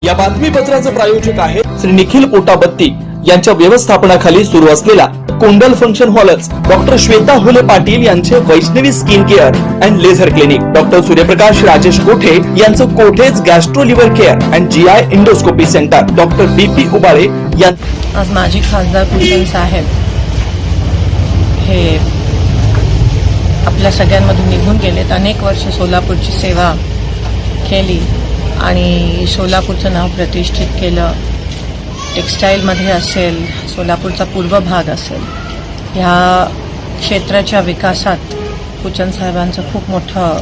या बातमीपत्राचं प्रायोजक आहे श्री निखिल पोटाबत्ती यांच्या व्यवस्थापनाखाली सुरू असलेला कुंडल फंक्शन हॉलच, डॉक्टर श्वेता हुले पाटील यांचे Vaishnavi skin care and laser clinic, doctor Suryaprakash Rajesh Kothe यांचं Kothe's gastro liver care and GI endoscopy centre, doctor BP Ubale यांचं आज माजी खासदार कुंदन साहेब हे आपल्या सगळ्यांमधून निघून गेलेत. अनेक वर्ष सोलापूरची सेवा केली आणि सोलापूरचं नाव प्रतिष्ठित केलं. टेक्स्टाईलमध्ये असेल, सोलापूरचा पूर्व भाग असेल, ह्या क्षेत्राच्या विकासात कुचन साहेबांचं खूप मोठं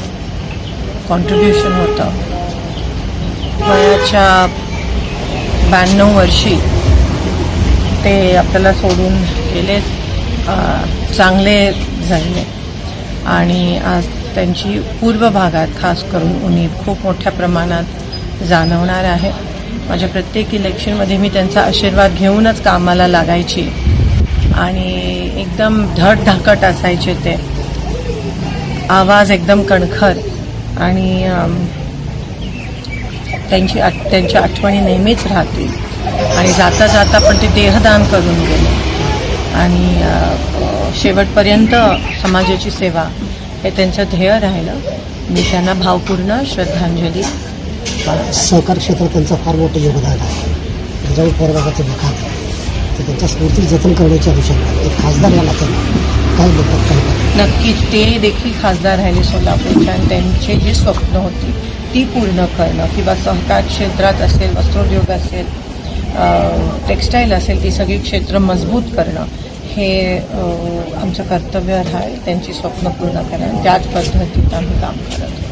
कॉन्ट्रीब्युशन होतं. वयाच्या 92 वर्षी ते आपल्याला सोडून गेले, चांगले झाले आणि आज त्यांची पूर्व भागात खास करून उणीव खूप मोठ्या प्रमाणात जाणवणार आहे. माझ्या प्रत्येक इलेक्शनमध्ये मी त्यांचा आशीर्वाद घेऊनच कामाला लागायची आणि एकदम धडधाकट असायचे ते. आवाज एकदम कणखर आणि त्यांच्या आठवणी नेहमीच राहतील. आणि जाता जाता पण ते देहदान करून गेले आणि शेवटपर्यंत समाजाची सेवा हे त्यांचं ध्येय राहिलं. मी त्यांना भावपूर्ण श्रद्धांजली. सहकार क्षेत्रात त्यांचं फार मोठं योगदान आहे. त्याच्यावर परभागाचं विकास तर त्यांच्या स्मृती जतन करण्याच्या विषयात एक खासदार या नात्याने काय बोलतात, काय नक्कीच ते देखील खासदार राहिले सोलापूरच्या आणि त्यांची जी स्वप्न होती ती पूर्ण करणं, किंवा सहकार क्षेत्रात असेल, वस्त्रोद्योग असेल, टेक्स्टाईल असेल, ती सगळी क्षेत्र मजबूत करणं हे आमचं कर्तव्य आहे. त्यांची स्वप्न पूर्ण करणं, त्याच पद्धतीत आम्ही काम करत.